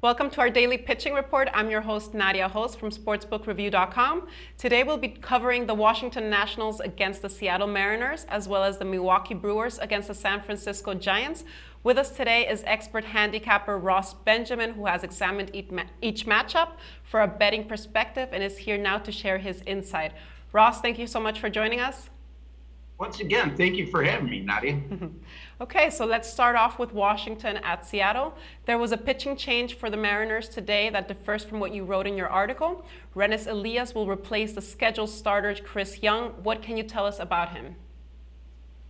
Welcome to our daily pitching report. I'm your host, Nadia Host from sportsbookreview.com. Today we'll be covering the Washington Nationals against the Seattle Mariners, as well as the Milwaukee Brewers against the San Francisco Giants. With us today is expert handicapper Ross Benjamin, who has examined each matchup for a betting perspective and is here now to share his insight. Ross, thank you so much for joining us. Once again, thank you for having me, Nadia. Okay, so let's start off with Washington at Seattle. There was a pitching change for the Mariners today that differs from what you wrote in your article. Renis Elias will replace the scheduled starter Chris Young. What can you tell us about him?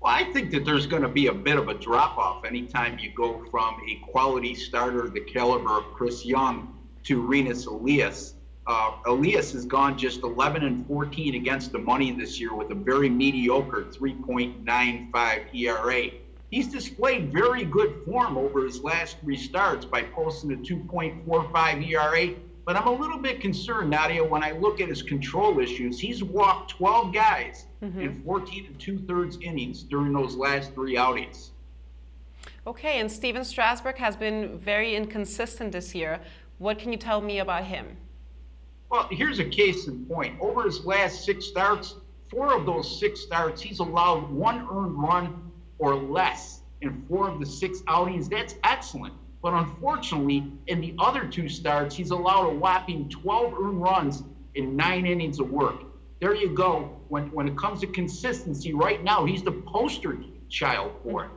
Well, I think that there's going to be a bit of a drop-off anytime you go from a quality starter the caliber of Chris Young to Renis Elias. Elias has gone just 11-14 against the money this year with a very mediocre 3.95 ERA. He's displayed very good form over his last three starts by posting a 2.45 ERA, but I'm a little bit concerned, Nadia, when I look at his control issues. He's walked 12 guys in 14 2/3 innings during those last three outings. Okay, and Steven Strasburg has been very inconsistent this year. What can you tell me about him? Well, here's a case in point. Over his last six starts, 4 of those 6 starts, he's allowed 1 earned run or less in 4 of the 6 outings. That's excellent. But unfortunately, in the other 2 starts, he's allowed a whopping 12 earned runs in 9 innings of work. There you go. When it comes to consistency, right now, he's the poster child for it.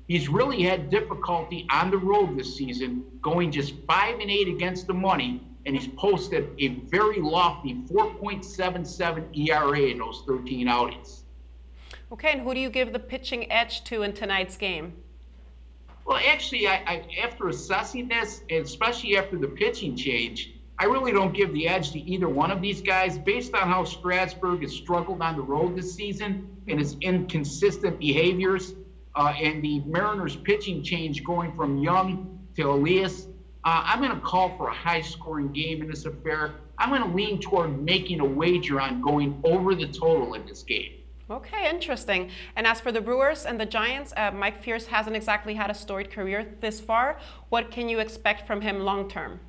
He's really had difficulty on the road this season, going just 5-8 against the money, and he's posted a very lofty 4.77 ERA in those 13 outings. Okay, and who do you give the pitching edge to in tonight's game? Well, actually, I after assessing this, and especially after the pitching change, I really don't give the edge to either one of these guys based on how Strasburg has struggled on the road this season and his inconsistent behaviors, and the Mariners pitching change going from Young to Elias. I'm going to call for a high-scoring game in this affair. I'm going to lean toward making a wager on going over the total in this game. Okay, interesting. And as for the Brewers and the Giants, Mike Fierce hasn't exactly had a storied career this far. What can you expect from him long-term?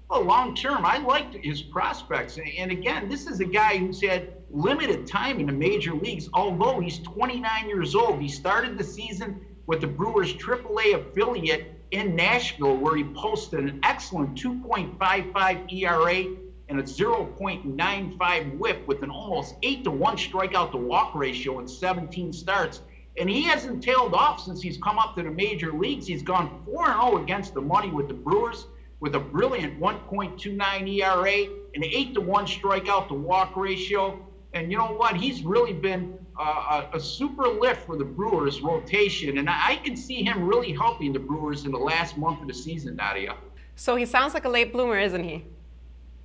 Well, long-term, I like his prospects. And again, this is a guy who's had limited time in the major leagues, although he's 29 years old. He started the season with the Brewers' AAA affiliate in Nashville, where he posted an excellent 2.55 ERA and a 0.95 whip with an almost 8-to-1 strikeout to walk ratio in 17 starts. And he hasn't tailed off since he's come up to the major leagues. He's gone 4-0 against the money with the Brewers with a brilliant 1.29 ERA, an 8-to-1 strikeout to walk ratio. And you know what? He's really been a super lift for the Brewers rotation, and I can see him really helping the Brewers in the last month of the season, Nadia. So he sounds like a late bloomer, isn't he?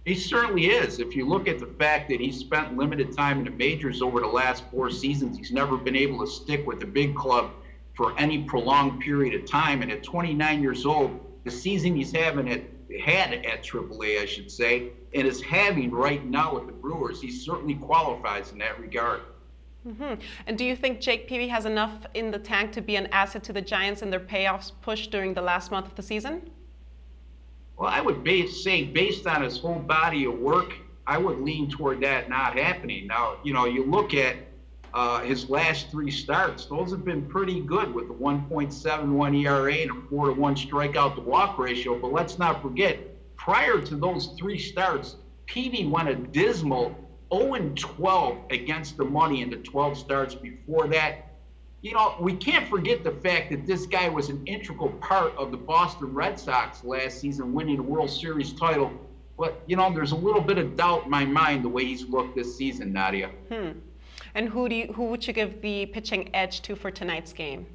He certainly is. If you look at the fact that he's spent limited time in the majors over the last 4 seasons, he's never been able to stick with the big club for any prolonged period of time. And at 29 years old, the season he's had at AAA, I should say, and is having right now with the Brewers, he certainly qualifies in that regard. And do you think Jake Peavy has enough in the tank to be an asset to the Giants in their payoffs push during the last month of the season? Well, I would say based on his whole body of work, I would lean toward that not happening. Now, you know, you look at his last 3 starts, those have been pretty good with a 1.71 ERA and a 4-to-1 strikeout to walk ratio. But let's not forget, prior to those 3 starts, Peavy went a dismal 0-12 against the money in the 12 starts before that. You know, we can't forget the fact that this guy was an integral part of the Boston Red Sox last season, winning the World Series title. But, you know, there's a little bit of doubt in my mind the way he's looked this season, Nadia. And who would you give the pitching edge to for tonight's game?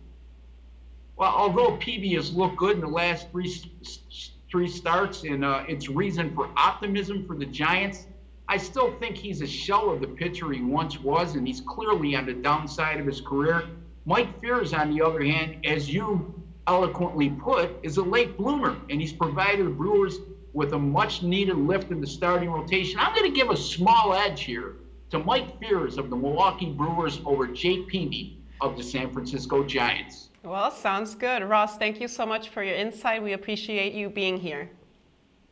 Well, although Peavy has looked good in the last three starts, and it's reason for optimism for the Giants, I still think he's a shell of the pitcher he once was, and he's clearly on the downside of his career. Mike Fierce, on the other hand, as you eloquently put, is a late bloomer, and he's provided the Brewers with a much-needed lift in the starting rotation. I'm going to give a small edge here to Mike Fierce of the Milwaukee Brewers over Jake Peavy of the San Francisco Giants. Well, sounds good. Ross, thank you so much for your insight. We appreciate you being here.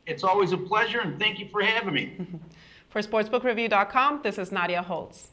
It's always a pleasure, and thank you for having me. For SportsbookReview.com, this is Nadia Holtz.